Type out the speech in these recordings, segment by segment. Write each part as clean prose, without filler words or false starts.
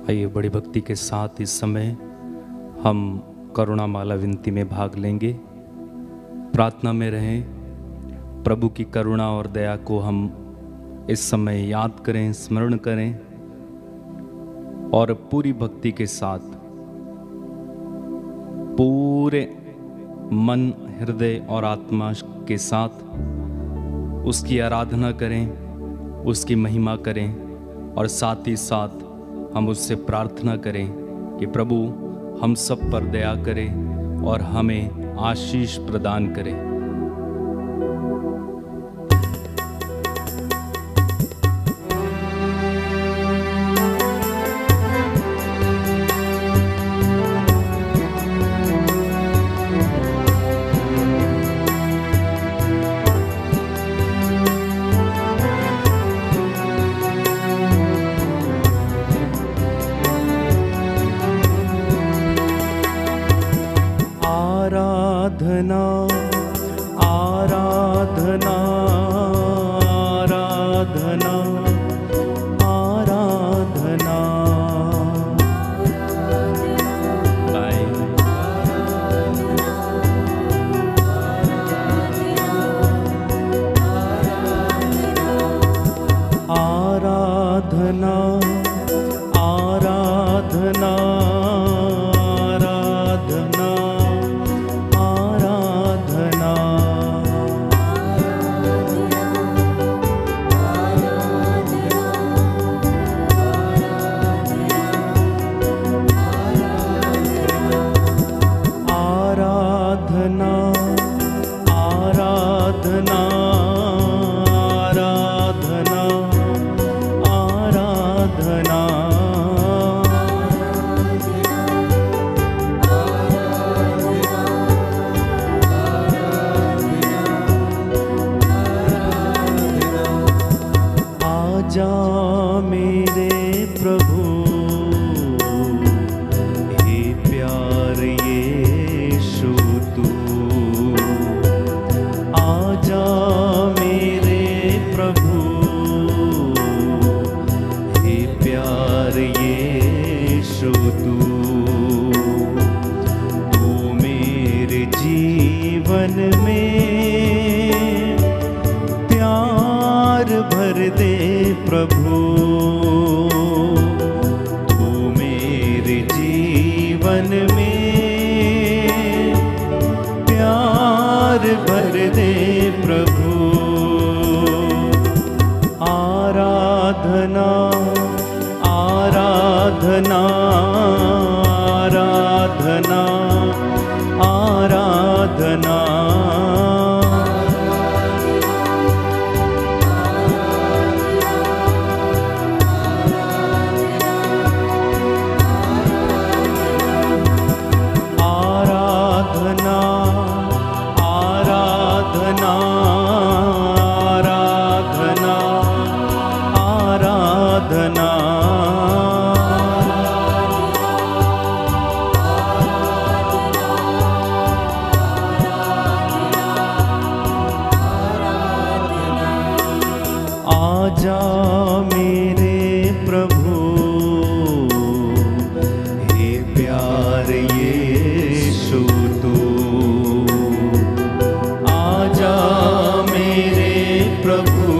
आइए बड़ी भक्ति के साथ इस समय हम करुणा माला विनती में भाग लेंगे। प्रार्थना में रहें, प्रभु की करुणा और दया को हम इस समय याद करें, स्मरण करें और पूरी भक्ति के साथ पूरे मन, हृदय और आत्मा के साथ उसकी आराधना करें, उसकी महिमा करें और साथ ही साथ हम उससे प्रार्थना करें कि प्रभु हम सब पर दया करें और हमें आशीष प्रदान करें। आराधना आराधना आराधना आराधना आराधना आजा मेरे प्रभु हे प्यार यीशु तू, आजा मेरे प्रभु हे प्यार यीशु तू, तू मेरे जीवन में प्यार भर दे प्रभु, तू मेरे जीवन में प्यार भर दे प्रभु। आराधना आराधना आराधना आराधना आजा मेरे प्रभु हे प्यार यीशु तू, आजा मेरे प्रभु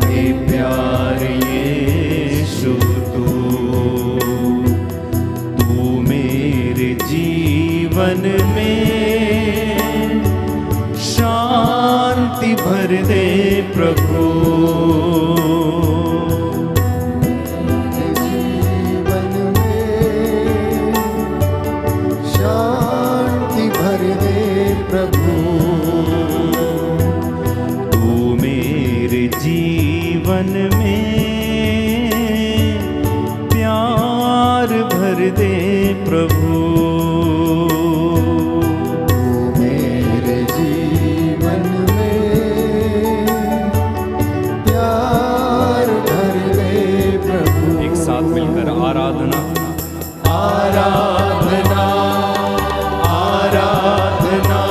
हे प्यार यीशु तू, तू मेरे जीवन में शांति भर दे प्रभु, जीवन में शांति भर दे प्रभु, तू मेरे जीवन में प्यार भर दे प्रभु, आराधना आराधना आराधना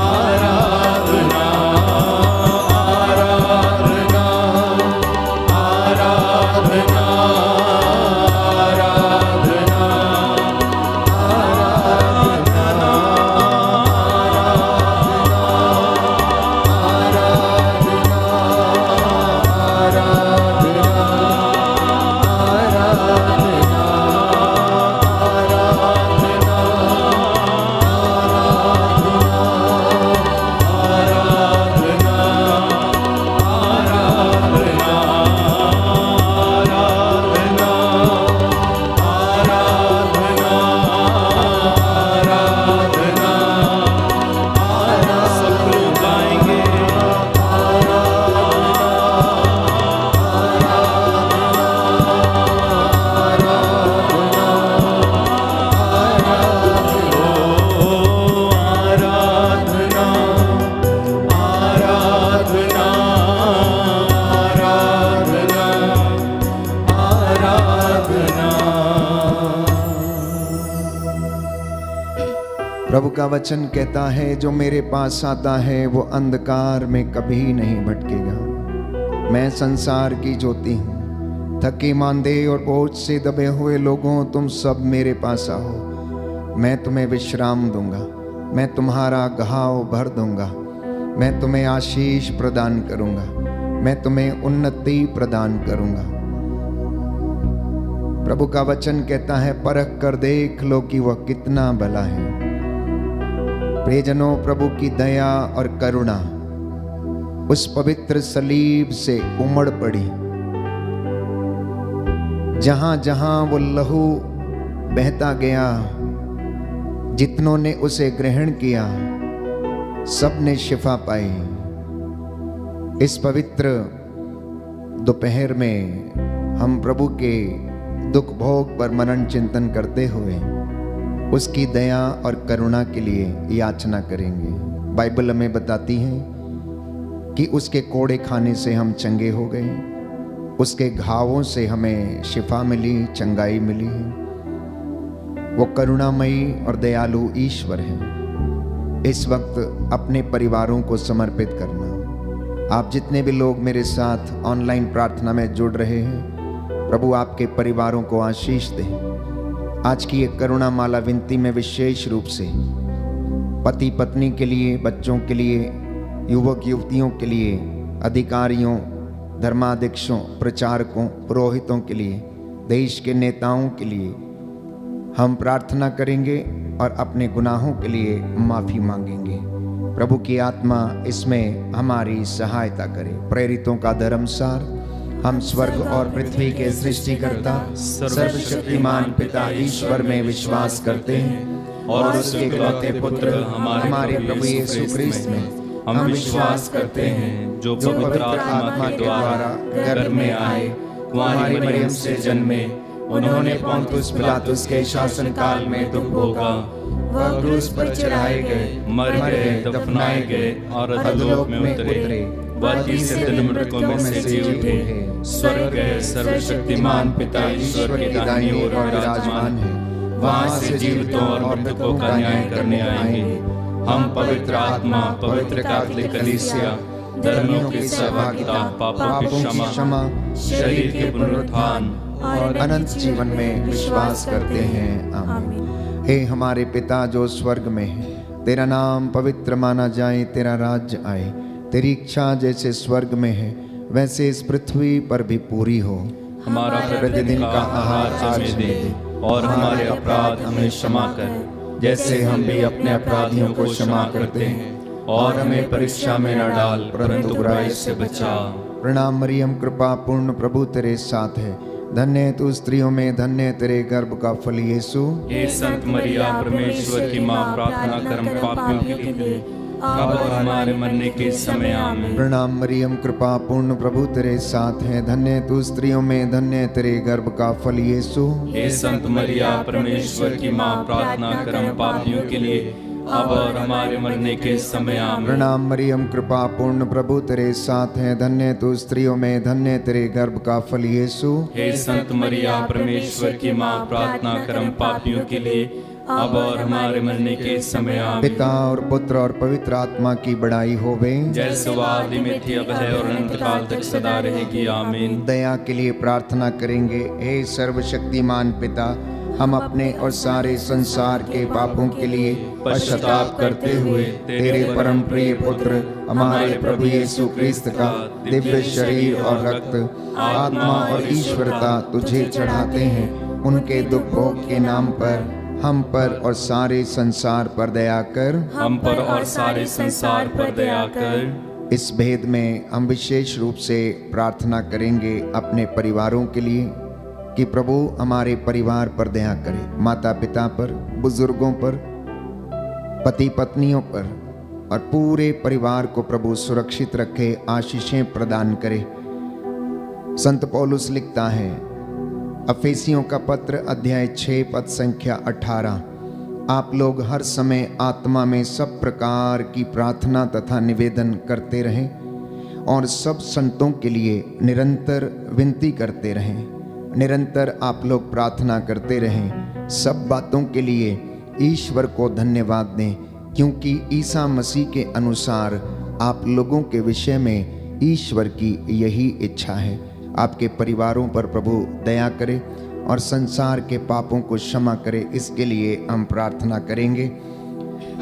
आराधना आराधना प्रभु का वचन कहता है, जो मेरे पास आता है वो अंधकार में कभी नहीं भटकेगा। मैं संसार की ज्योति हूँ। थके मांदे और बोझ से दबे हुए लोगों, तुम सब मेरे पास आओ, मैं तुम्हें विश्राम दूंगा। मैं तुम्हारा घाव भर दूंगा। मैं तुम्हें आशीष प्रदान करूंगा। मैं तुम्हें उन्नति प्रदान करूंगा। प्रभु का वचन कहता है, परख कर देख लो कि वह कितना भला है। प्रियजनों, प्रभु की दया और करुणा उस पवित्र सलीब से उमड़ पड़ी। जहां जहां वो लहू बहता गया, जितनों ने उसे ग्रहण किया, सब ने शिफा पाई। इस पवित्र दोपहर में हम प्रभु के दुख भोग पर मनन चिंतन करते हुए उसकी दया और करुणा के लिए याचना करेंगे। बाइबल हमें बताती है कि उसके कोड़े खाने से हम चंगे हो गए, उसके घावों से हमें शिफा मिली, चंगाई मिली है। वो करुणामयी और दयालु ईश्वर है। इस वक्त अपने परिवारों को समर्पित करना। आप जितने भी लोग मेरे साथ ऑनलाइन प्रार्थना में जुड़ रहे हैं, प्रभु आपके परिवारों को आशीष दे। आज की एक करुणा माला विनती में विशेष रूप से पति पत्नी के लिए, बच्चों के लिए, युवक युवतियों के लिए, अधिकारियों, धर्माध्यक्षों, प्रचारकों, पुरोहितों के लिए, देश के नेताओं के लिए हम प्रार्थना करेंगे और अपने गुनाहों के लिए माफी मांगेंगे। प्रभु की आत्मा इसमें हमारी सहायता करे। प्रेरितों का धर्मसार। हम स्वर्ग और पृथ्वी के सृष्टिकर्ता सर्वशक्तिमान पिता ईश्वर में विश्वास करते हैं और उसके इकलौते पुत्र हमारे प्रभु यीशु क्रिस्त में हम विश्वास करते हैं, जो पवित्र आत्मा के द्वारा गर्भ में आए, कुंवारी मरियम से जन्मे, उन्होंने पोंतुस पिलातुस के शासन काल में दुख भोगा, वह क्रूस पर चढ़ाए गए, मर गए, दफनाए गए और अधोलोक में उतरे, वह तीसरे दिन मृतकों में से जी उठे, स्वर्ग गए, सर्वशक्तिमान पिता ईश्वर के दाहिनी ओर विराजमान है, वहां से जीवितों और मृतकों का न्याय करने आएंगे। हम पवित्र आत्मा, पवित्र कैथोलिक कलीसिया, धर्मियों की सहभागिता, पापों की क्षमा, शरीर के पुनरुत्थान और अनंत जीवन में विश्वास करते हैं। आमीन। हे हमारे पिता जो स्वर्ग में है, तेरा नाम पवित्र माना जाए, तेरा राज्य आए, तेरी इच्छा जैसे स्वर्ग में है वैसे इस पृथ्वी पर भी पूरी हो। हमारा प्रतिदिन का आहार आज दे, और हमारे अपराध हमें क्षमा कर, जैसे हम भी अपने अपराधियों को क्षमा करते हैं, और हमें परीक्षा में न डाल, परंतु बुराई से बचा। प्रणाम मरियम, कृपा पूर्ण, प्रभु तेरे साथ है, धन्य तू स्त्रियों में, धन्य तेरे गर्भ का फल यीशु। हे संत मरिया, परमेश्वर की माँ, प्रार्थना कर हम पापियों के लिए, अब और हमारे मरने के समय आमीन। प्रणाम मरियम, कृपा पूर्ण, प्रभु तेरे साथ है, धन्य तू स्त्रियों में, धन्य तेरे गर्भ का फल यीशु। हे संत मरिया, परमेश्वर की माँ, प्रार्थना कर हम पापियों के लिए, अब और हमारे मरने के समय आमीन। प्रणाम मरियम, कृपा पूर्ण, प्रभु तेरे साथ है, धन्य तू स्त्रियों में, धन्य तेरे गर्भ का फल यीशु। हे संत मरिया, परमेश्वर की माँ, प्रार्थना कर हम पापियों के लिए, अब और हमारे मरने के समय आमीन। पिता और पुत्र और पवित्र आत्मा की बड़ाई होवे, जैसे वह आदि में थी, अब है और अनंत काल तक सदा रहेगी। आमीन। दया के लिए प्रार्थना करेंगे। हे सर्वशक्तिमान पिता, हम अपने और सारे संसार के पापों के लिए पश्चाताप करते हुए तेरे परम प्रिय पुत्र हमारे प्रभु यीशु क्रिस्त का दिव्य शरीर और रक्त, आत्मा और ईश्वरता तुझे चढ़ाते हैं। उनके दुख भोग के नाम पर हम पर और सारे संसार पर दया कर। हम पर और सारे संसार पर दया कर। इस भेद में हम विशेष रूप से प्रार्थना करेंगे अपने परिवारों के लिए कि प्रभु हमारे परिवार पर दया करे, माता पिता पर, बुजुर्गों पर, पति पत्नियों पर और पूरे परिवार को प्रभु सुरक्षित रखे, आशीषें प्रदान करे। संत पौलुस लिखता है, अफेसियों का पत्र अध्याय 6 पद संख्या 18, आप लोग हर समय आत्मा में सब प्रकार की प्रार्थना तथा निवेदन करते रहें और सब संतों के लिए निरंतर विनती करते रहें। निरंतर आप लोग प्रार्थना करते रहें, सब बातों के लिए ईश्वर को धन्यवाद दें, क्योंकि ईसा मसीह के अनुसार आप लोगों के विषय में ईश्वर की यही इच्छा है। आपके परिवारों पर प्रभु दया करे और संसार के पापों को क्षमा करे, इसके लिए हम प्रार्थना करेंगे।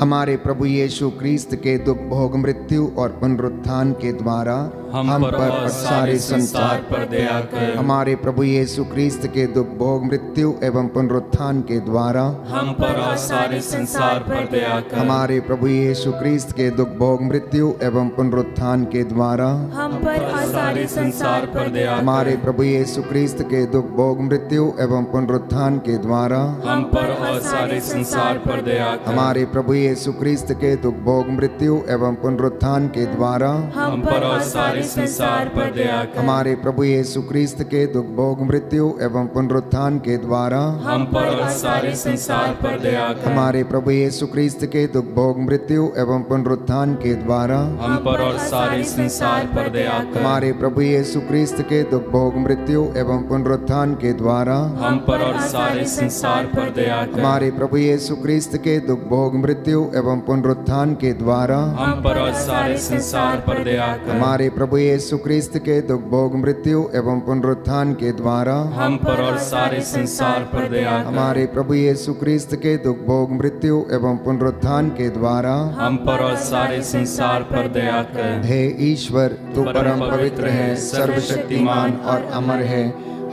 हमारे प्रभु यीशु क्रिस्त के दुख, भोग, मृत्यु और पुनरुत्थान के द्वारा हम पर और सारे संसार पर दया कर। हमारे प्रभु यीशु क्रिस्त के दुख, भोग, मृत्यु एवं पुनरुत्थान के द्वारा हम पर और सारे संसार पर दया कर। हमारे प्रभु यीशु क्रिस्त के दुख, भोग, मृत्यु एवं पुनरुत्थान के द्वारा हम पर और सारे संसार पर दया कर। हमारे प्रभु यीशु क्रिस्त के दुख, भोग, मृत्यु एवं पुनरुत्थान के द्वारा हम पर और सारे संसार पर दया कर। हमारे प्रभु यीशु क्रिस्त के दुख, भोग, मृत्यु एवं पुनरुत्थान के द्वारा हम पर और सारे संसार पर दया कर। हमारे प्रभु यीशु क्रिस्त के दुख, भोग, मृत्यु एवं पुनरुत्थान के द्वारा हम पर और सारे संसार पर दया कर। हमारे प्रभु यीशु क्रिस्त के दुख, भोग, मृत्यु एवं पुनरुत्थान के द्वारा हम पर और सारे संसार पर दया कर। हमारे प्रभु यीशु क्रिस्त के दुख, भोग, मृत्यु एवं पुनरुत्थान के द्वारा हम पर और सारे संसार पर दया कर। हमारे प्रभु यीशु क्रिस्त के दुख, भोग, मृत्यु एवं पुनरुत्थान के द्वारा हम पर और सारे संसार पर दया कर। हमारे प्रभु यीशु क्रिस्त के दुख, भोग, मृत्यु एवं पुनरुत्थान के द्वारा हम पर और सारे संसार पर दया कर। हमारे प्रभु यीशु क्रिस्त के दुख, भोग, मृत्यु एवं पुनरुत्थान के द्वारा हम पर और सारे संसार पर दया कर। हे ईश्वर, तू परम पवित्र है, सर्वशक्तिमान और अमर है,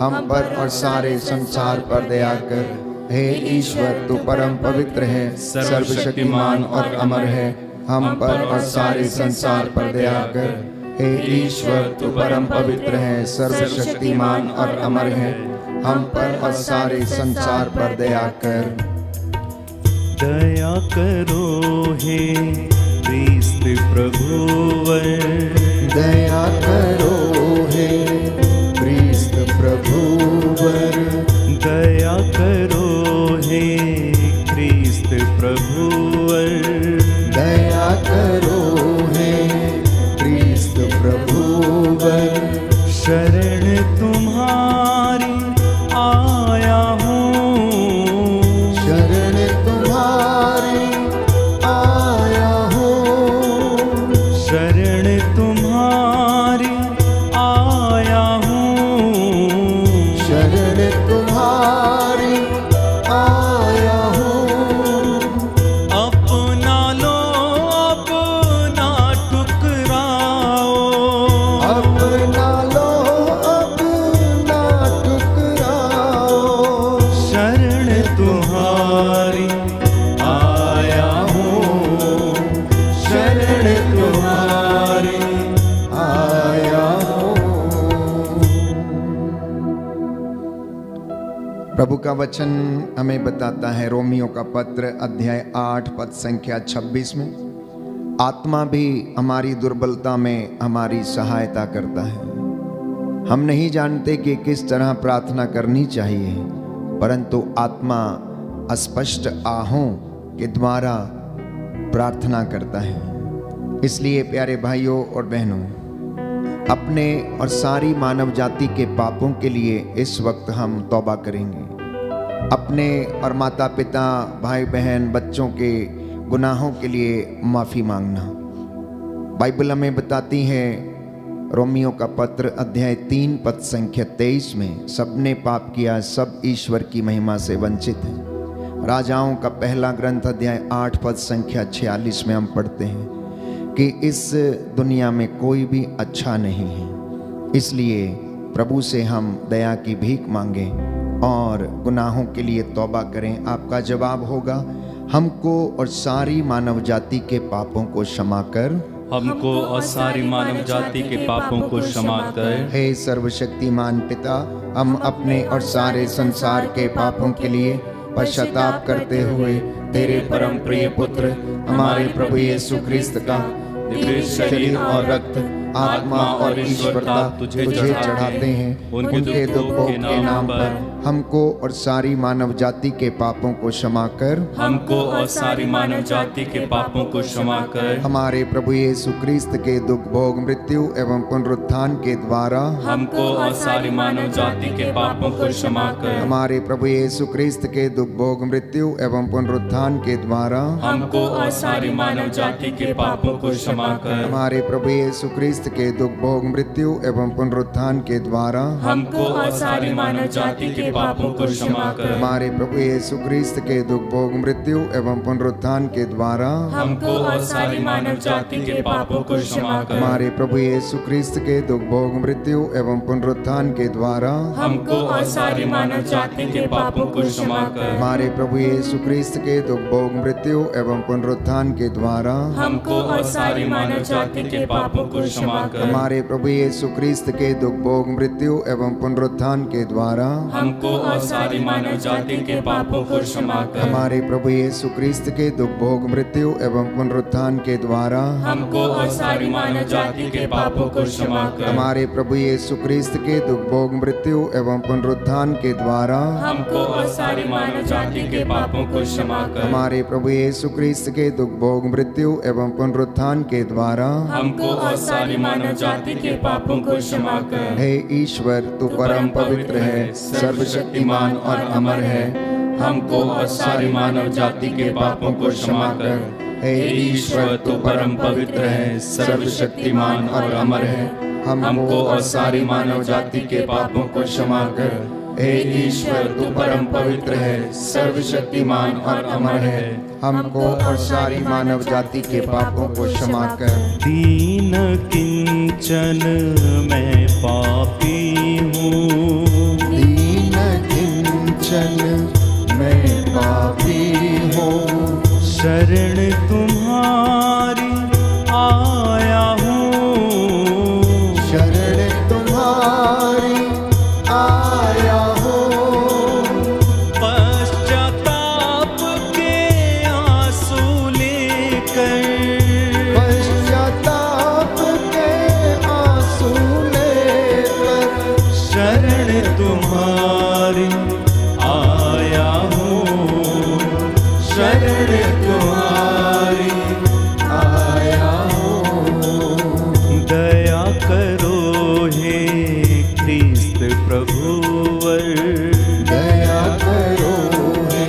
हम पर और सारे संसार पर दया कर। हे ईश्वर, तू परम पवित्र है, सर्वशक्तिमान और अमर है, हम पर और सारे संसार पर दया कर। हे ईश्वर, तू परम पवित्र है, सर्वशक्तिमान और अमर है, हम पर और सारे संसार पर दया कर। दया करो हे क्रिस्त प्रभुवर, दया करो हे क्रिस्त प्रभुवर, दया करो हे क्रिस्त प्रभुवर, दया करो हे क्रिस्त प्रभुवर। शरण तुम्हारी आया हूँ, शरण तुम्हारी आया हूँ, शरण तुम्हारी आया हूँ, शरण तुम्हारी आया हूँ। अपना लो अपना ठुकराओ, अपना लो अपना ठुकराओ, शरण तुम्हारी आया हूँ, शरण तुम्हारी आया हूँ। प्रभु का वचन हमें बताता है, रोमियो का पत्र अध्याय 8 पद संख्या 26 में, आत्मा भी हमारी दुर्बलता में हमारी सहायता करता है। हम नहीं जानते कि किस तरह प्रार्थना करनी चाहिए, परंतु आत्मा अस्पष्ट आहों के द्वारा प्रार्थना करता है। इसलिए प्यारे भाइयों और बहनों, अपने और सारी मानव जाति के पापों के लिए इस वक्त हम तौबा करेंगे। अपने और माता पिता, भाई बहन, बच्चों के गुनाहों के लिए माफ़ी मांगना। बाइबल हमें बताती है, रोमियो का पत्र अध्याय 3 पद संख्या 23 में, सबने पाप किया, सब ईश्वर की महिमा से वंचित हैं। राजाओं का पहला ग्रंथ अध्याय 8 पद संख्या 46 में हम पढ़ते हैं कि इस दुनिया में कोई भी अच्छा नहीं है। इसलिए प्रभु से हम दया की भीख मांगें और गुनाहों के लिए तौबा करें। आपका जवाब होगा, हमको और सारी मानव जाति के पापों को क्षमा कर, हमको और सारी मानव जाति के पापों को क्षमा कर। हे सर्वशक्तिमान पिता, हम अपने और सारे संसार के पापों के लिए पश्चाताप करते हुए तेरे परम प्रिय पुत्र हमारे प्रभु यीशु क्रिस्त का दिव्य शरीर और रक्त आत्मा और ईश्वरता तुझे चढ़ाते हैं। उनके दुख भोग के नाम पर हमको और सारी मानव जाति के पापों को क्षमा कर, हमको और सारी मानव जाति के पापों को क्षमा कर। हमारे प्रभु यीशु क्रिस्त के दुख भोग मृत्यु एवं पुनरुत्थान के द्वारा हमको और सारी मानव जाति के पापों को क्षमा कर। हमारे प्रभु यीशु क्रिस्त के दुख भोग मृत्यु एवं पुनरुत्थान के द्वारा हमको और सारी मानव जाति के पापों को क्षमा कर। हमारे प्रभु यीशु क्रिस्त के दुख भोग मृत्यु एवं पुनरुत्थान के द्वारा हमको और सारी मानव जाति के पापों को क्षमा कर। हमारे प्रभु यीशु क्रिस्त के दुख भोग मृत्यु एवं पुनरुत्थान के द्वारा हमको और सारी मानव जाति के पापों को क्षमा कर। हमारे प्रभु यीशु क्रिस्त के दुख भोग मृत्यु एवं पुनरुत्थान के द्वारा हमको और सारी मानव जाति के पापों को क्षमा कर। हमारे प्रभु यीशु क्रिस्त के दुख भोग मृत्यु एवं पुनरुत्थान के द्वारा हमको और सारी मानव जाति के पापों को क्षमा कर। हमारे प्रभु यीशु क्रिस्त के दुख भोग मृत्यु एवं पुनरुत्थान के द्वारा हमको और सारी मानव जाति के पापों को क्षमा कर। हमारे प्रभु यीशु क्रिस्त के दुख भोग मृत्यु एवं पुनरुत्थान के द्वारा हमको और सारी मानव जाति के पापों को क्षमा कर। हमारे प्रभु यीशु क्रिस्त के दुख भोग मृत्यु एवं पुनरुत्थान के द्वारा हमको और सारी मानव जाति के पापों को क्षमा कर। हमारे प्रभु यीशु क्रिस्त के दुख भोग मृत्यु एवं पुनरुत्थान के द्वारा हमको और सारी मानव जाति के पापों को क्षमा कर। हे ईश्वर, तू परम पवित्र है, सर्वशक्तिमान और अमर है। हमको और सारी मानव जाति के पापों को क्षमा कर। हे ईश्वर, तू परम पवित्र है, सर्वशक्तिमान और अमर है। हमको और सारी मानव जाति के पापों को क्षमा कर। हे ईश्वर, तू परम पवित्र है, सर्वशक्तिमान और अमर है। हमको और सारी मानव जाति के पापों को क्षमा कर। दीन किंचन मैं पापी हूँ, दीन किंचन मैं पापी हूँ, शरण तुम्हारी आया हूँ, शरण तुम्हारी आया हूँ। पश्चाताप के आंसू लेकर, पश्चाताप के आंसू लेकर, शरण तुम्हारी आया हूँ, शरण तुम्हारी आया हूँ। दया करो हे क्रिस्त प्रभुवर, दया करो हे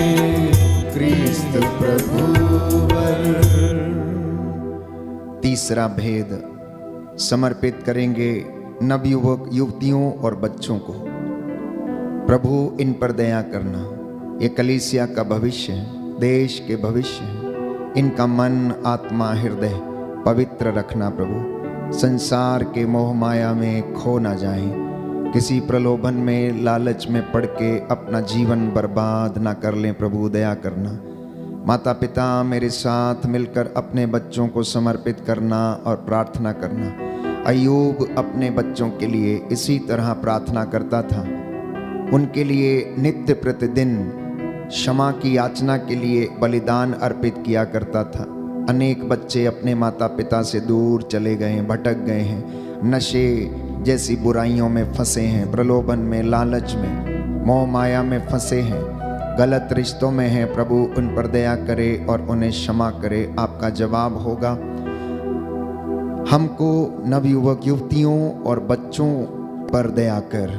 क्रिस्त प्रभुवर। तीसरा भेद समर्पित करेंगे नवयुवक युवतियों और बच्चों को। प्रभु इन पर दया करना। ये कलीसिया का भविष्य है, देश के भविष्य है। इनका मन, आत्मा, हृदय पवित्र रखना प्रभु। संसार के मोह माया में खो ना जाएं, किसी प्रलोभन में, लालच में पड़ के अपना जीवन बर्बाद ना कर लें। प्रभु दया करना। माता पिता मेरे साथ मिलकर अपने बच्चों को समर्पित करना और प्रार्थना करना। अय्यूब अपने बच्चों के लिए इसी तरह प्रार्थना करता था। उनके लिए नित्य प्रतिदिन क्षमा की याचना के लिए बलिदान अर्पित किया करता था। अनेक बच्चे अपने माता पिता से दूर चले गए हैं, भटक गए हैं, नशे जैसी बुराइयों में फंसे हैं, प्रलोभन में, लालच में, मोह माया में फंसे हैं, गलत रिश्तों में हैं। प्रभु उन पर दया करे और उन्हें क्षमा करे। आपका जवाब होगा, हमको नवयुवक युवतियों और बच्चों पर दया कर।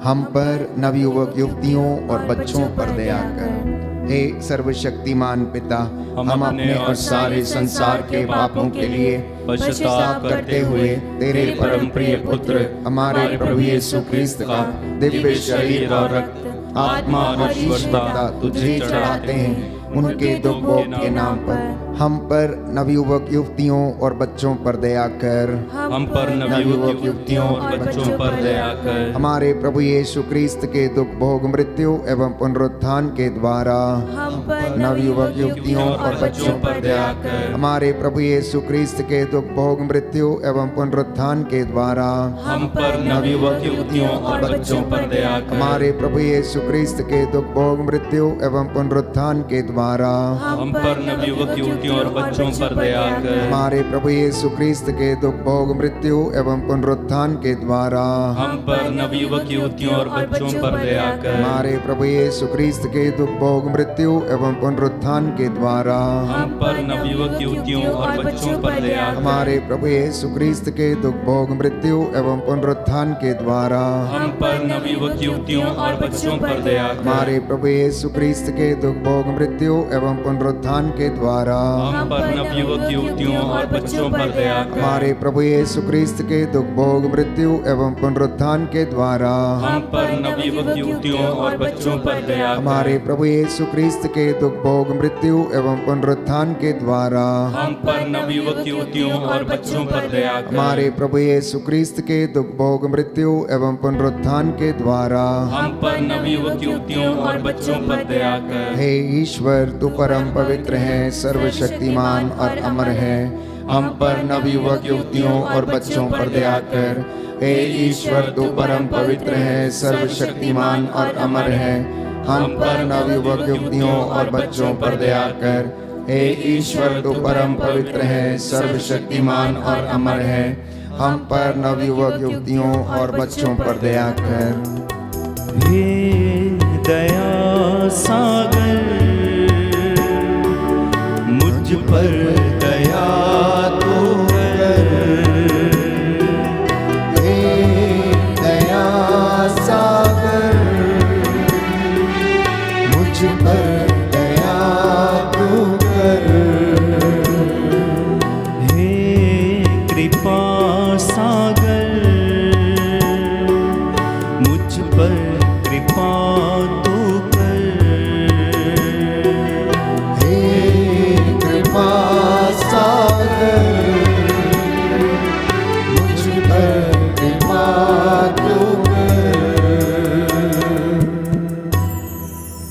हम पर नवयुवक युवतियों और बच्चों पर दया कर। हे सर्वशक्तिमान पिता, हम अपने और सारे संसार के पापों के लिए पश्चाताप करते हुए तेरे परम प्रिय पुत्र हमारे प्रभु यीशु क्रिस्त का दिव्य शरीर और रक्त, आत्मा और ईश्वरता तुझे चढ़ाते हैं। उनके दुख भोग के नाम पर हम पर नवयुवक युवतियों और बच्चों पर दया कर। हम पर नवयुवक युवतियों और बच्चों पर दया कर। हमारे प्रभु यीशु क्रिस्त के दुख भोग मृत्यु एवं पुनरुत्थान के द्वारा हम पर नवयुवक युवतियों और बच्चों पर दया कर। हमारे प्रभु यीशु क्रिस्त के दुख भोग मृत्यु एवं पुनरुत्थान के द्वारा हम पर नवयुवक युवतियों और बच्चों पर दया कर। हमारे प्रभु यीशु क्रिस्त के दुख भोग मृत्यु एवं पुनरुत्थान के द्वारा हम पर नवयुवक युवतियों युवतियों और बच्चों पर दया कर। हमारे प्रभु यीशु क्रिस्त के दुख भोग मृत्यु एवं पुनरुत्थान के द्वारा हम पर नवयुवक युवतियों और बच्चों पर दया कर। हमारे प्रभु यीशु क्रिस्त के दुख भोग मृत्यु एवं पुनरुत्थान के द्वारा हम पर नवयुवक युवतियों और बच्चों पर दया कर। हमारे प्रभु यीशु क्रिस्त के दुख भोग मृत्यु एवं पुनरुत्थान के द्वारा हम पर नवयुवक युवतियों और बच्चों पर दया कर। हमारे प्रभु यीशु क्रिस्त के दुख भोग मृत्यु एवं पुनरुत्थान के द्वारा हम पर नवयुवक युवतियों और बच्चों पर दया कर। हमारे प्रभु यीशु क्रिस्त के दुख भोग मृत्यु एवं पुनरुत्थान के द्वारा हम पर नवयुवक युवतियों और बच्चों पर दया कर। हमारे प्रभु यीशु क्रिस्त के दुख भोग मृत्यु एवं पुनरुत्थान के द्वारा हम पर नवयुवक युवतियों और बच्चों पर दया कर। हमारे प्रभु यीशु क्रिस्त के दुख भोग मृत्यु एवं पुनरुत्थान के द्वारा हम पर नवयुवक युवतियों और बच्चों पर दया कर। हे ईश्वर, तू परम पवित्र है, सर्वशक्तिमान और अमर है। हम पर नवयुवक युवतियों और बच्चों पर दया कर। हे ईश्वर, तू परम पवित्र है, सर्वशक्तिमान और अमर है। हम पर नवयुवक युवतियों और बच्चों पर दया कर। हे ईश्वर, तू परम पवित्र है, सर्वशक्तिमान और अमर है। हम पर नवयुवक युवतियों और बच्चों पर दया कर। हे दया सागर, मुझ पर दया तो कर। हे दया सागर, मुझ पर दया तू कर। हे कृपा सागर, मुझ पर कृपा तू कर। हे कृपा सागर, मुझ पर कृपा तू कर।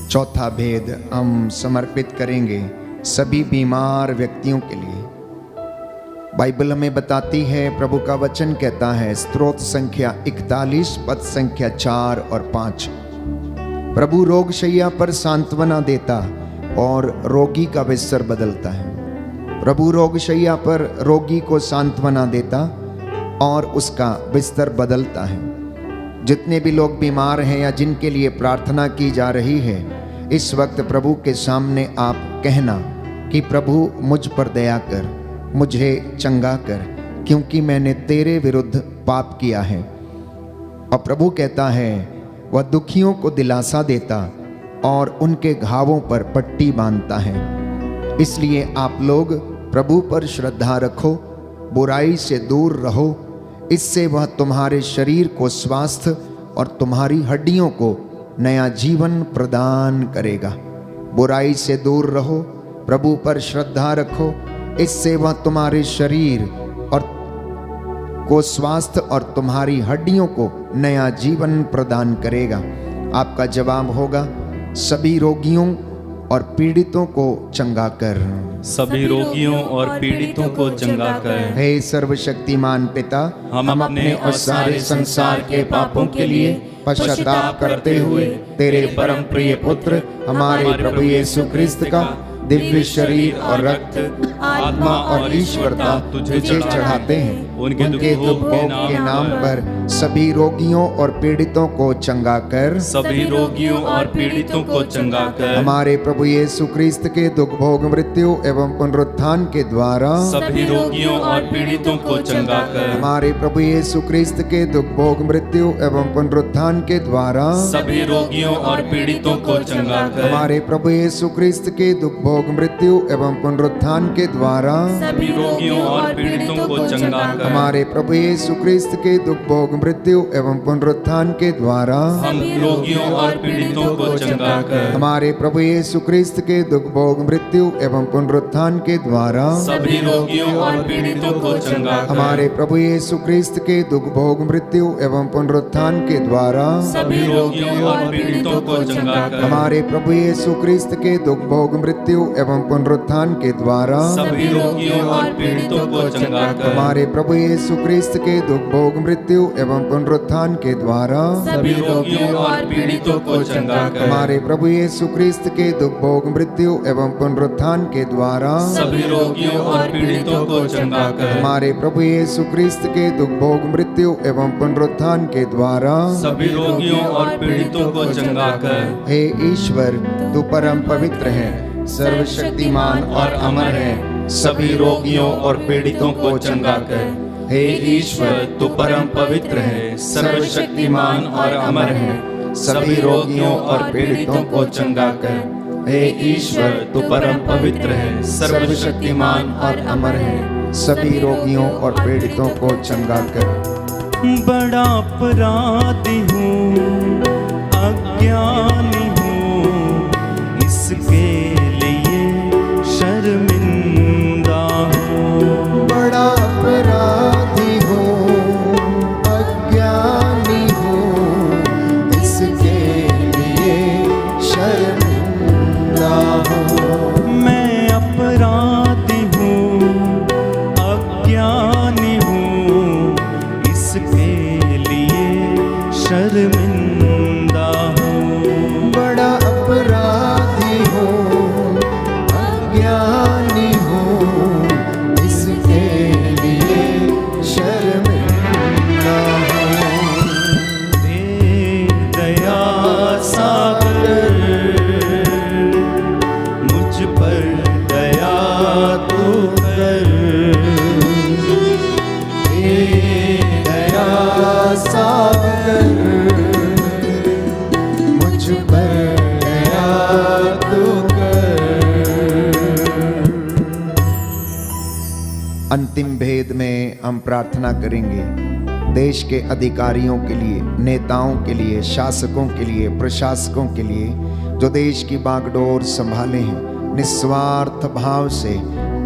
चौथा भेद हम समर्पित करेंगे सभी बीमार व्यक्तियों के लिए। बाइबल हमें बताती है, प्रभु का वचन कहता है, स्तोत्र संख्या 41 पद संख्या 4 और 5, प्रभु रोगशैया पर सांत्वना देता और रोगी का बिस्तर बदलता है। प्रभु रोगशैया पर रोगी को सांत्वना देता और उसका बिस्तर बदलता है। जितने भी लोग बीमार हैं या जिनके लिए प्रार्थना की जा रही है, इस वक्त प्रभु के सामने आप कहना कि प्रभु मुझ पर दया कर, मुझे चंगा कर, क्योंकि मैंने तेरे विरुद्ध पाप किया है। और प्रभु कहता है, वह दुखियों को दिलासा देता और उनके घावों पर पट्टी बांधता है। इसलिए आप लोग प्रभु पर श्रद्धा रखो, बुराई से दूर रहो, इससे वह तुम्हारे शरीर को स्वास्थ्य और तुम्हारी हड्डियों को नया जीवन प्रदान करेगा। बुराई से दूर रहो, प्रभु पर श्रद्धा रखो, इससे वह तुम्हारे शरीर और को स्वास्थ्य और तुम्हारी हड्डियों को नया जीवन प्रदान करेगा। आपका जवाब होगा, सभी रोगियों और पीड़ितों को चंगा कर। सभी रोगियों और पीड़ितों को चंगा कर। हे सर्वशक्तिमान पिता, हम अपने और सारे संसार के पापों के लिए पश्चाताप करते हुए तेरे परम प्रिय पुत्र हमारे प्रभु यीशु क्रिस्त का दिव्य शरीर और रक्त, आत्मा और ईश्वरता तुझे चढ़ाते हैं। उनके दुख भोग के नाम पर सभी रोगियों और पीड़ितों को चंगा कर। सभी रोगियों और पीड़ितों को चंगा कर। हमारे प्रभु यीशु क्रिस्त के दुख भोग मृत्यु एवं पुनरुत्थान के द्वारा सभी रोगियों और पीड़ितों को चंगा कर। हमारे प्रभु यीशु क्रिस्त के दुख भोग मृत्यु एवं पुनरुत्थान के द्वारा सभी रोगियों और पीड़ितों को चंगा कर। हमारे प्रभु यीशु क्रिस्त के दुख भोग मृत्यु एवं पुनरुत्थान के द्वारा सभी रोगियों और पीड़ितों को चंगा कर। हमारे प्रभु यीशु क्रिस्त के दुख भोग मृत्यु एवं पुनरुत्थान के द्वारा हम रोगियों और पीड़ितों को चंगा कर। हमारे प्रभु यीशु क्रिस्त के दुख भोग मृत्यु एवं पुनरुत्थान के द्वारा सभी रोगियों और पीड़ितों को चंगा कर। हमारे प्रभु यीशु क्रिस्त के दुख भोग मृत्यु एवं पुनरुत्थान के द्वारा सभी रोगियों और पीड़ितों को चंगा कर। हमारे प्रभु यीशु क्रिस्त के दुख भोग मृत्यु एवं पुनरुत्थान के द्वारा सभी रोगियों और पीड़ितों को चंगा कर। हमारे प्रभु यीशु क्रिस्त के दुख भोग मृत्यु एवं पुनरुत्थान के द्वारा सभी रोगियों और पीड़ितों को चंगा कर। हमारे प्रभु यीशु क्रिस्त के दुख भोग मृत्यु एवं पुनरुत्थान के द्वारा सभी रोगियों और पीड़ितों को चंगा कर। हमारे प्रभु यीशु क्रिस्त के दुख भोग मृत्यु एवं पुनरुत्थान के द्वारा सभी रोगियों और पीड़ितों को चंगा कर। हे ईश्वर, तू परम पवित्र है, सर्वशक्तिमान और अमर है, सभी रोगियों और पीड़ितों को चंगा कर। हे ईश्वर, तू परम पवित्र है, सर्वशक्तिमान और अमर है, सभी रोगियों और पीड़ितों को चंगा कर। हे ईश्वर, तू परम पवित्र है, सर्वशक्तिमान और अमर है, सभी रोगियों और पीड़ितों को चंगा कर। बड़ा अपराधी हूँ, अज्ञानी हूँ, इसके लिए शर्मिंदा हूँ। बड़ा अपराधी हूँ, अज्ञानी हूँ, इसके लिए शर्मिंदा हूँ। मैं अपराधी हूँ, अज्ञानी हूँ, इसके लिए शर्मिंदा हूँ। बड़ा अपराधी हूँ, अज्ञानी हूँ, इसके लिए शर्मिंदा हूँ। हे दया सागर, मुझ पर दया तू कर। हे दया सागर, मुझ पर दया तू कर। अंतिम भेद में हम प्रार्थना करेंगे देश के अधिकारियों के लिए, नेताओं के लिए, शासकों के लिए, प्रशासकों के लिए, जो देश की बागडोर संभाले हैं, निस्वार्थ भाव से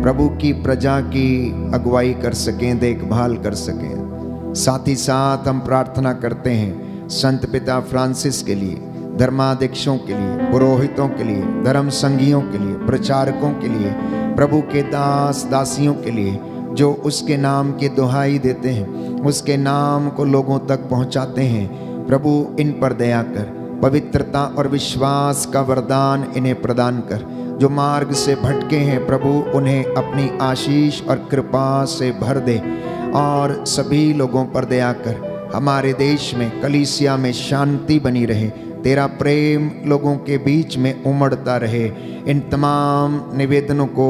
प्रभु की प्रजा की अगुवाई कर सकें, देखभाल कर सकें। साथ ही साथ हम प्रार्थना करते हैं संत पिता फ्रांसिस के लिए, धर्माध्यक्षों के लिए, पुरोहितों के लिए, धर्म संघियों के लिए, प्रचारकों के लिए, प्रभु के दास दासियों के लिए, जो उसके नाम की दुहाई देते हैं, उसके नाम को लोगों तक पहुंचाते हैं। प्रभु इन पर दया कर, पवित्रता और विश्वास का वरदान इन्हें प्रदान कर। जो मार्ग से भटके हैं प्रभु, उन्हें अपनी आशीष और कृपा से भर दे और सभी लोगों पर दया कर। हमारे देश में, कलीसिया में शांति बनी रहे, तेरा प्रेम लोगों के बीच में उमड़ता रहे। इन तमाम निवेदनों को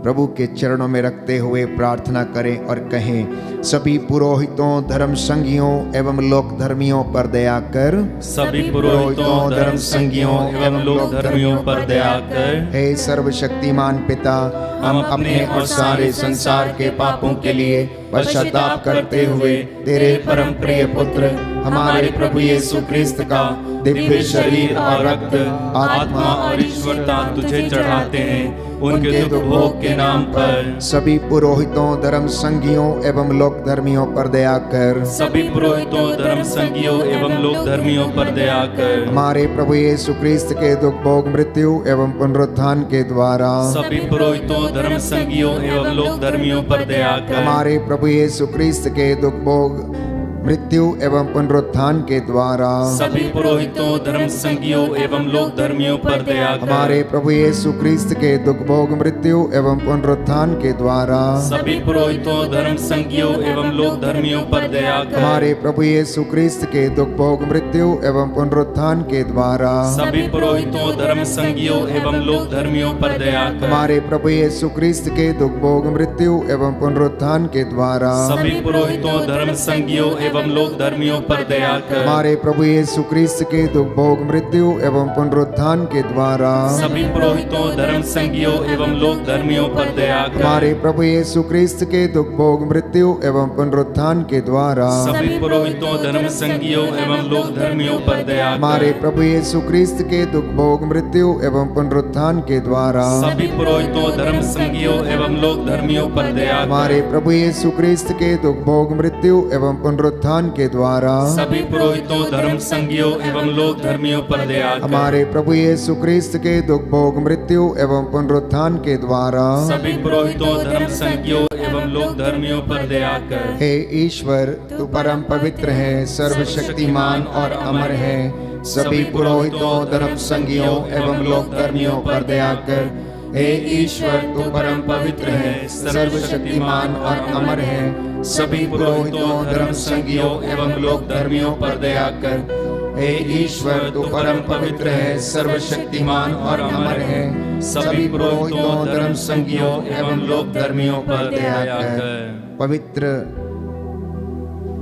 प्रभु के चरणों में रखते हुए प्रार्थना करें और कहें, सभी पुरोहितों, धर्म संघियों एवं लोक धर्मियों पर दया कर। सभी पुरोहितों, धर्म संघियों एवं लोक धर्मियों पर दया कर। हे सर्वशक्तिमान पिता, हम अपने और सारे संसार के पापों के लिए पश्चाताप करते हुए तेरे परम प्रिय पुत्र हमारे प्रभु यीशु क्रिस्त का दिव्य शरीर और रक्त, आत्मा और ईश्वरता तुझे चढ़ाते हैं। उनके दुख भोग के नाम पर सभी पुरोहितों, धर्म संघियों एवं लोक धर्मियों पर दया कर। सभी पुरोहितों, धर्म संघियों एवं लोक धर्मियों पर दया कर। हमारे प्रभु यीशु क्रिस्त के दुख भोग मृत्यु एवं पुनरुत्थान के द्वारा सभी पुरोहितों, धर्म संघियों एवं लोक धर्मियों पर दया कर। हमारे प्रभु यीशु क्रिस्त के दुख भोग मृत्यु एवं पुनरुत्थान के द्वारा सभी पुरोहितों, धर्म संघियों एवं लोक धर्मियों पर दया कर। हमारे प्रभु यीशु क्रिस्त के दुख भोग मृत्यु एवं पुनरुत्थान के द्वारा सभी पुरोहितों, धर्म संघियों एवं लोक धर्मियों पर दया कर। हमारे प्रभु यीशु क्रिस्त के दुख भोग मृत्यु एवं पुनरुत्थान के द्वारा सभी पुरोहितों, धर्म संघियों एवं लोक धर्मियों पर दया कर। हमारे प्रभु यीशु क्रिस्त के दुख भोग मृत्यु एवं पुनरुत्थान के द्वारा सभी पुरोहितों, धर्म संघियों एवं लोक धर्मियों पर दया कर। हमारे प्रभु यीशु क्रिस्त के दुख भोग मृत्यु एवं पुनरुत्थान के द्वारा सभी पुरोहितों, धर्म संघियों एवं लोक धर्मियों पर दया कर। हमारे प्रभु यीशु क्रिस्त के दुख भोग मृत्यु एवं पुनरुत्थान के द्वारा सभी पुरोहितों, धर्म संघियों एवं लोक धर्मियों पर दया कर। हमारे प्रभु यीशु क्रिस्त के दुख भोग मृत्यु एवं पुनरुत्थान के द्वारा सभी पुरोहितों, धर्म संघियों एवं लोक धर्मियों पर दया कर। हमारे प्रभु यीशु क्रिस्त के दुख भोग मृत्यु एवं पुनरुत्थान के द्वारा सभी पुरोहितों, धर्म संघियों एवं लोक धर्मियों पर दया कर। हमारे प्रभु यीशु क्रिस्त के दुख भोग मृत्यु एवं पुनरुत्थान के द्वारा सभी पुरोहितों, धर्म संघियों एवं लोक धर्मियों पर दया कर। हे ईश्वर, तू परम पवित्र है, सर्वशक्तिमान और अमर है। सभी पुरोहितों, धर्म संगियों एवं लोक धर्मियों पर दया कर। हे ईश्वर, तू परम पवित्र है, सर्वशक्तिमान और अमर है। सभी पुरोहितों, धर्म संगियों एवं लोक धर्मियों पर दया कर। हे ईश्वर, तू परम पवित्र है, सर्वशक्तिमान और अमर है। सभी पुरोहितों, धर्म संगियों एवं लोक धर्मियों पर दया कर। पवित्र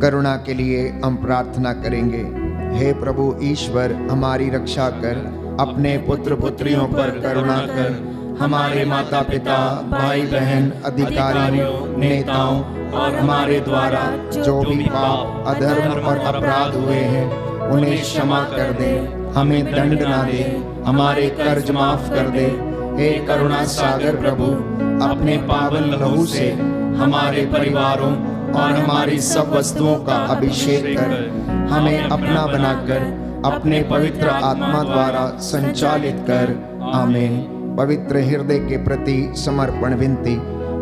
करुणा के लिए हम प्रार्थना करेंगे। हे प्रभु ईश्वर, हमारी रक्षा कर, अपने पुत्र पुत्रियों पर करुणा कर। हमारे माता पिता, भाई बहन, अधिकारियों, नेताओं और हमारे द्वारा जो भी पाप, अधर्म और अपराध हुए हैं, उन्हें क्षमा कर दे, हमें दंड ना दे, हमारे कर्ज माफ कर दे। हे करुणा सागर प्रभु, अपने पावन लहू से हमारे परिवारों और हमारी सब वस्तुओं का अभिषेक कर, हमें अपना बनाकर अपने पवित्र आत्मा द्वारा संचालित कर। आमीन। पवित्र हृदय के प्रति समर्पण विनती।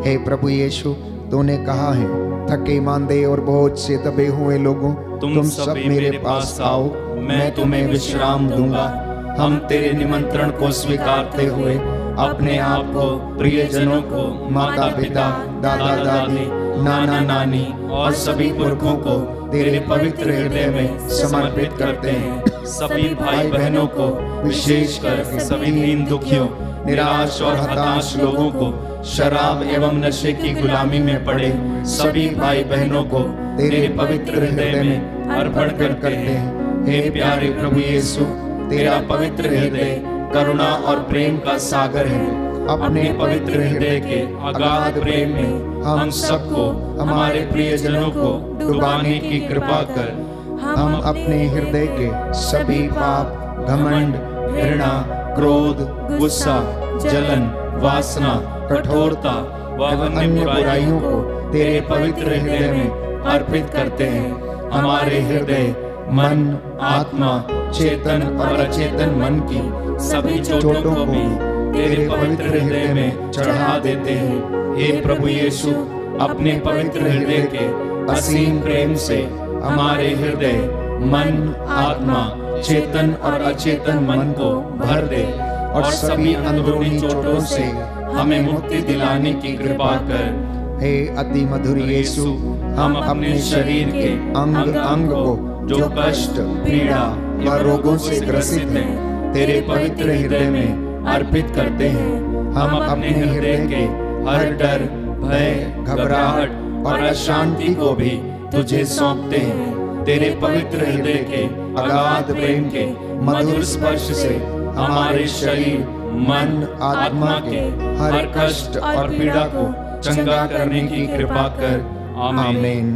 हे प्रभु यीशु, तूने कहा है, थके मांदे और बोझ से दबे हुए लोगों, तुम सब मेरे पास आओ, मैं तुम्हें विश्राम दूंगा। हम तेरे निमंत्रण को स्वीकारते हुए अपने आप को, प्रियजनों को, माता पिता, दादा दादी, नाना नानी और सभी पुरखों को तेरे पवित्र हृदय में समर्पित करते हैं। सभी भाई बहनों को, विशेषकर सभी दीन दुखियों, निराश और हताश लोगों को, शराब एवं नशे की गुलामी में पड़े सभी भाई बहनों को तेरे पवित्र हृदय में अर्पण करते हैं। हे प्यारे प्रभु यीशु, तेरा पवित्र हृदय करुणा और प्रेम का सागर है। अपने पवित्र हृदय के अगाध प्रेम में हम सबको, हमारे प्रियजनों को डुबाने की कृपा कर। हम अपने हृदय के सभी पाप, घमंड, घृणा, क्रोध, गुस्सा, जलन, वासना, कठोरता एवं अन्य बुराइयों को तेरे पवित्र हृदय में अर्पित करते हैं। हमारे हृदय, मन, आत्मा, चेतन और अचेतन मन की सभी चोटों को भी तेरे पवित्र हृदय में चढ़ा देते हैं। हे प्रभु यीशु, अपने पवित्र हृदय के असीम प्रेम से हमारे हृदय, मन, आत्मा, चेतन और अचेतन मन को भर दे और सभी अंदरूनी चोटों से हमें मुक्ति दिलाने की कृपा कर। हे अति मधुर यीशु, हम अपने शरीर के अंग अंग को जो कष्ट, पीड़ा व रोगों से ग्रसित हैं, तेरे पवित्र हृदय में अर्पित करते हैं। हम अपने हृदय के हर डर, भय, घबराहट और अशांति को भी तुझे सौंपते हैं। तेरे पवित्र हृदय के अगाध प्रेम के मधुर स्पर्श से हमारे शरीर, मन, आत्मा के हर कष्ट और पीड़ा को चंगा करने की कृपा कर। आमीन।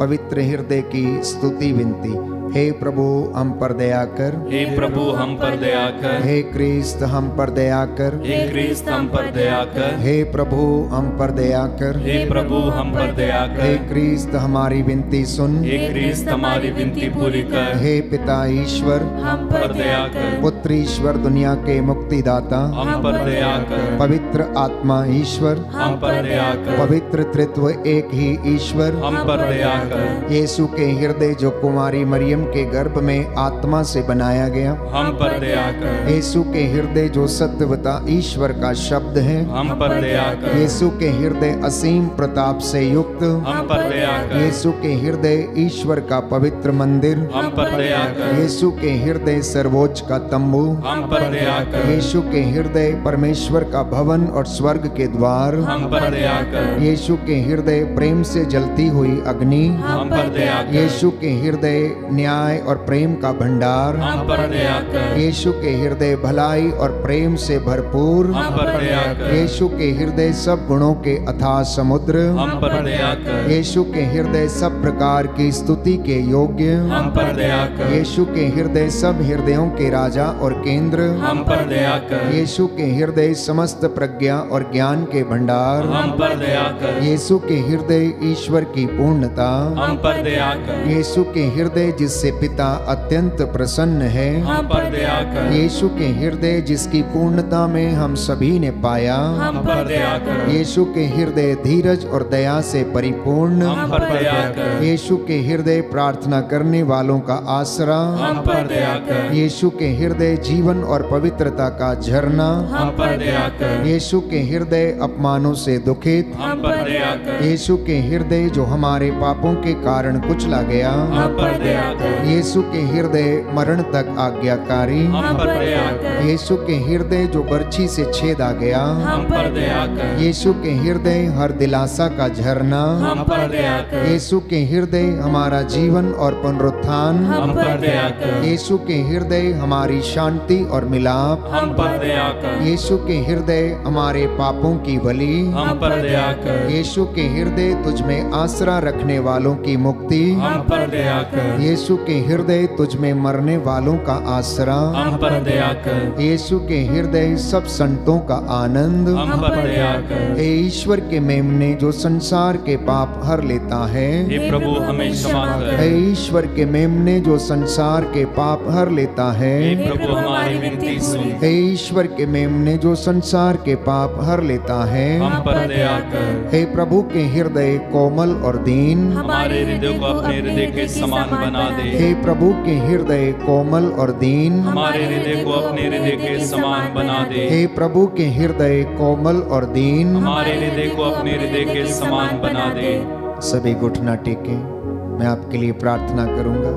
पवित्र हृदय की स्तुति विनती। हे प्रभु, हम पर दया कर। हे प्रभु, हम पर दया कर। हे क्रिस्त, हम पर दया कर। हे क्रिस्त, हम पर दया कर। हे प्रभु, हम पर दया कर। हे प्रभु, हम पर दया कर। हे क्रिस्त, हमारी विनती सुन। हे क्रिस्त, हमारी विनती पूरी कर। हे पिता ईश्वर, हम पर दया कर। पुत्र ईश्वर, दुनिया के मुक्तिदाता, हम पर दया कर। पवित्र आत्मा ईश्वर, हम पर दया कर। पवित्र त्रित्व एक ही ईश्वर, हम पर दया कर। यीशु के हृदय जो कुमारी मरियम के गर्भ में आत्मा से बनाया गया, हम पर दया कर। यीशु के हृदय जो सत्यवता ईश्वर का शब्द है, हम पर दया कर। यीशु के हृदय असीम प्रताप से युक्त, हम पर दया कर। यीशु के हृदय ईश्वर का पवित्र मंदिर, हम पर दया कर। यीशु के हृदय सर्वोच्च का तंबू, हम पर दया कर। यीशु के हृदय परमेश्वर का भवन और स्वर्ग के द्वार, हम पर दया कर। यीशु के हृदय प्रेम से जलती हुई अग्नि, हम पर दया कर। यीशु के हृदय न्याय और प्रेम का भंडार, हम पर दया कर। यीशु के हृदय भलाई और प्रेम से भरपूर, हम पर दया कर। यीशु के हृदय सब गुणों के अथाह समुद्र, हम पर दया कर। यीशु के हृदय सब प्रकार की स्तुति के योग्य, हम पर दया कर। यीशु के हृदय सब हृदयों के राजा और केंद्र, हम पर दया कर। यीशु के हृदय समस्त प्रज्ञा और ज्ञान के भंडार, हम पर दया कर। यीशु के हृदय ईश्वर की पूर्णता, हम पर दया कर। यीशु के हृदय जिस जिससे पिता अत्यंत प्रसन्न है, हम पर दया कर। यीशु के हृदय जिसकी पूर्णता में हम सभी ने पाया, हम पर दया कर। यीशु के हृदय धीरज और दया से परिपूर्ण, हम पर दया कर। यीशु के हृदय प्रार्थना करने वालों का आसरा, हम पर दया कर। यीशु के हृदय जीवन और पवित्रता का झरना, हम पर दया कर। यीशु के हृदय अपमानों से दुखित, हम पर दया कर। यीशु के हृदय जो हमारे पापों के कारण कुचला गया, हम पर दया कर। यीशु के हृदय मरण तक आज्ञाकारी, हम पर दया कर। यीशु के हृदय जो बर्छी से छेदा गया, हम पर दया कर। यीशु के हृदय हर दिलासा का झरना, हम पर दया कर। यीशु के हृदय हमारा जीवन और पुनरुत्थान, हम पर दया कर। यीशु के हृदय हमारी शांति और मिलाप, हम पर दया कर। यीशु के हृदय हमारे पापों की बलि, हम पर दया कर। यीशु के हृदय तुझ में आसरा रखने वालों की मुक्ति, हम पर दया कर। यीशु के हृदय तुझ में मरने वालों का आसरा, हम पर दया कर। यीशु के हृदय सब संतों का आनंद, हम पर दया कर। हे ईश्वर के मेमने जो संसार के पाप हर लेता है, हे प्रभु हमें क्षमा कर। हे ईश्वर के मेमने जो संसार के पाप हर लेता है, हे प्रभु हमारी विनती सुन। हे ईश्वर के मेमने जो संसार के पाप हर लेता है, हम पर दया कर। हे प्रभु के हृदय कोमल और दीन, हमारे हृदय को अपने हृदय के समान बना दे। हे प्रभु के हृदय कोमल और दीन, हमारे हृदय को अपने हृदय के समान बना दे। हे प्रभु के हृदय कोमल और दीन, हमारे हृदय को अपने हृदय के समान बना दे। सभी घुटना टेके, मैं आपके लिए प्रार्थना करूंगा।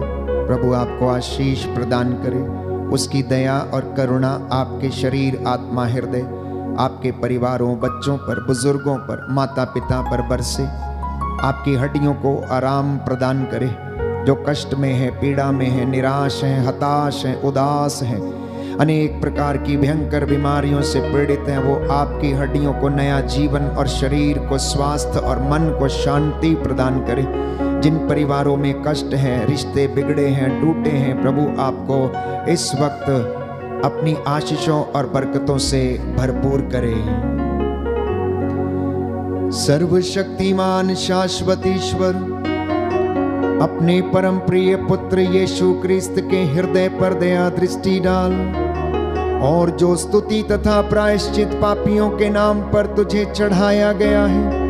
प्रभु आपको आशीष प्रदान करे, उसकी दया और करुणा आपके शरीर, आत्मा, हृदय, आपके परिवारों, बच्चों पर, बुजुर्गों पर, माता पिता पर बरसे, आपकी हड्डियों को आराम प्रदान करे। जो कष्ट में है, पीड़ा में है, निराश है, हताश है, उदास है, अनेक प्रकार की भयंकर बीमारियों से पीड़ित हैं, वो आपकी हड्डियों को नया जीवन और शरीर को स्वास्थ्य और मन को शांति प्रदान करे। जिन परिवारों में कष्ट है, रिश्ते बिगड़े हैं, टूटे हैं, प्रभु आपको इस वक्त अपनी आशीषों और बरकतों से भरपूर करे। सर्वशक्तिमान शाश्वत ईश्वर, अपने परम प्रिय पुत्र यीशु क्रिस्त के हृदय पर दया दृष्टि डाल, और जो स्तुति तथा प्रायश्चित पापियों के नाम पर तुझे चढ़ाया गया है,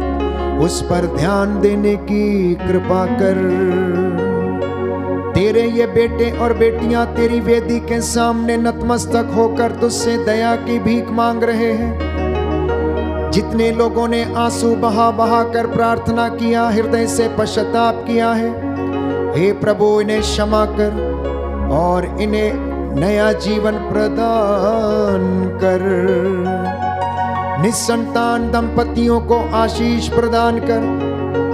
उस पर ध्यान देने की कृपा कर। तेरे ये बेटे और बेटियां तेरी वेदी के सामने नतमस्तक होकर तुझसे दया की भीख मांग रहे हैं। जितने लोगों ने आंसू बहा बहा कर प्रार्थना किया, हृदय से पश्चाताप किया है, हे प्रभु इन्हें क्षमा कर और इन्हें नया जीवन प्रदान कर। निसंतान दंपतियों को आशीष प्रदान कर,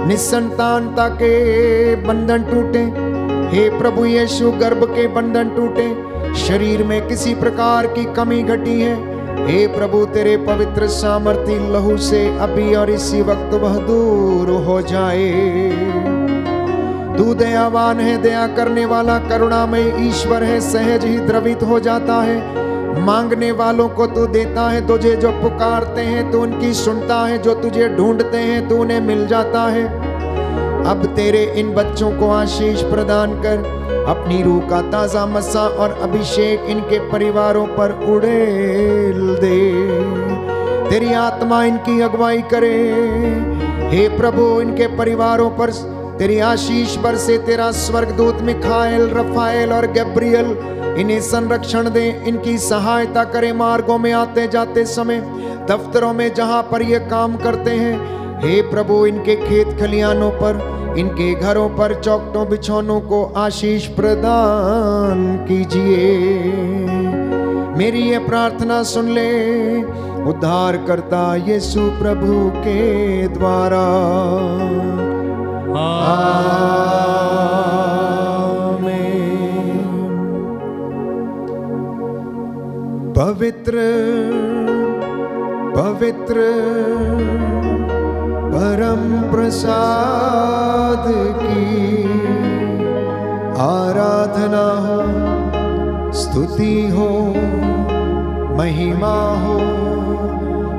निसंतानता के बंधन टूटे। हे प्रभु यीशु, गर्भ के बंधन टूटे, शरीर में किसी प्रकार की कमी घटी है, हे प्रभु तेरे पवित्र सामर्थी लहू से अभी और इसी वक्त वह दूर हो जाए। तू दयावान है, दया करने वाला, करुणामय ईश्वर है, सहज ही द्रवित हो जाता है। मांगने वालों को तू देता है, तुझे जो पुकारते हैं तू उनकी सुनता है, जो तुझे ढूंढते हैं तू उन्हें मिल जाता है। अब तेरे इन बच्चों को आशीष प्रदान कर, अपनी रूह का ताजा मसा और अभिषेक इनके परिवारों पर उड़ेल दे। तेरी आत्मा इनकी अगुवाई करे। हे प्रभु, इनके परिवारों पर तेरी आशीष बरसे। तेरा स्वर्गदूत मिखाएल, रफाएल और गब्रियल इन्हें संरक्षण दे, इनकी सहायता करे मार्गों में आते जाते समय, दफ्तरों में जहां पर ये काम करते हैं। हे प्रभु, इनके खेत खलियानों पर, इनके घरों पर, चौखटों बिछौनों को आशीष प्रदान कीजिए। मेरी ये प्रार्थना सुन ले, उद्धार करता यीशु प्रभु के द्वारा। पवित्र पवित्र परम प्रसाद की आराधना हो, स्तुति हो, महिमा हो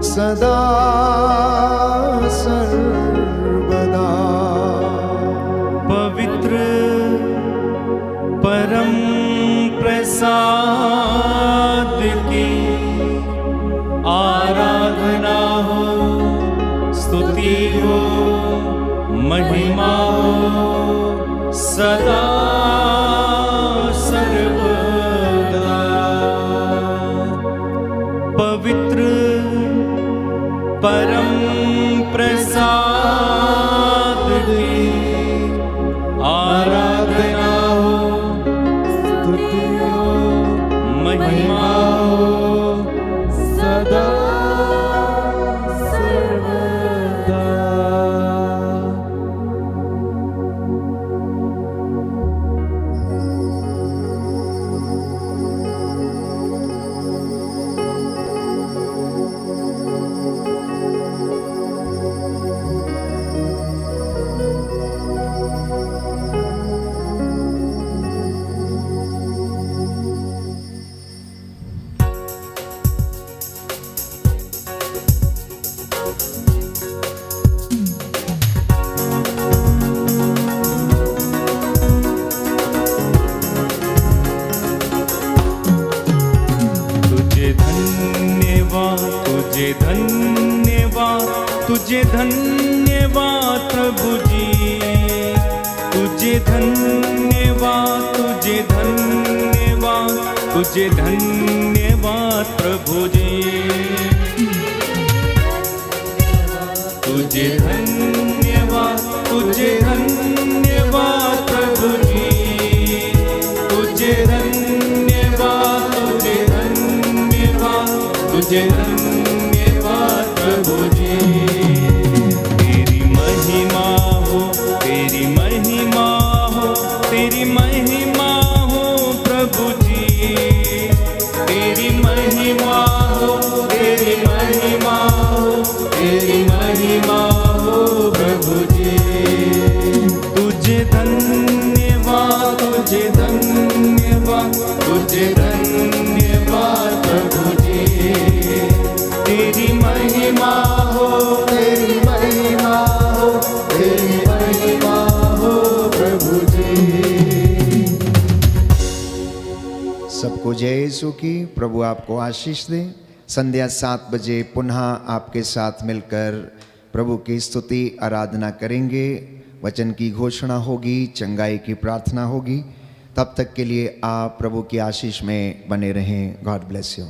सदा सर्वदा। पवित्र प्रसाद की आराधना हो, स्तुति हो, महिमा हो सदा सर्वदा। पवित्र परम प्रसाद की आराधना हो, स्तुति हो, महिमा हो सदा सर्वदा। तुझे धन्यवाद, तुझे धन्यवाद प्रभु जी, तुझे धन्यवाद, तुझे धन्यवाद, तुझे धन्यवाद प्रभु जी, तुझे धन्यवाद, तुझे धन्यवाद प्रभु जी, तुझे धन्यवाद, तुझे धन्यवाद, तुझे धन्यवाद प्रभु जी। तेरी महिमा हो, तेरी महिमा हो, तेरी महिमा हो प्रभु जी, तेरी महिमा हो, तेरी महिमा हो, तेरी महिमा हो प्रभु जी। तुझे धन्यवाद, तुझे धन्यवाद, तुझे धन्यवाद प्रभु जी। तेरी महिमा हो, तेरी महिमा हो, तेरी महिमा हो प्रभु जी। सबको जय यीशु की। प्रभु आपको आशीष दे। संध्या 7 बजे पुनः आपके साथ मिलकर प्रभु की स्तुति आराधना करेंगे। वचन की घोषणा होगी, चंगाई की प्रार्थना होगी। तब तक के लिए आप प्रभु की आशीष में बने रहें। God bless you.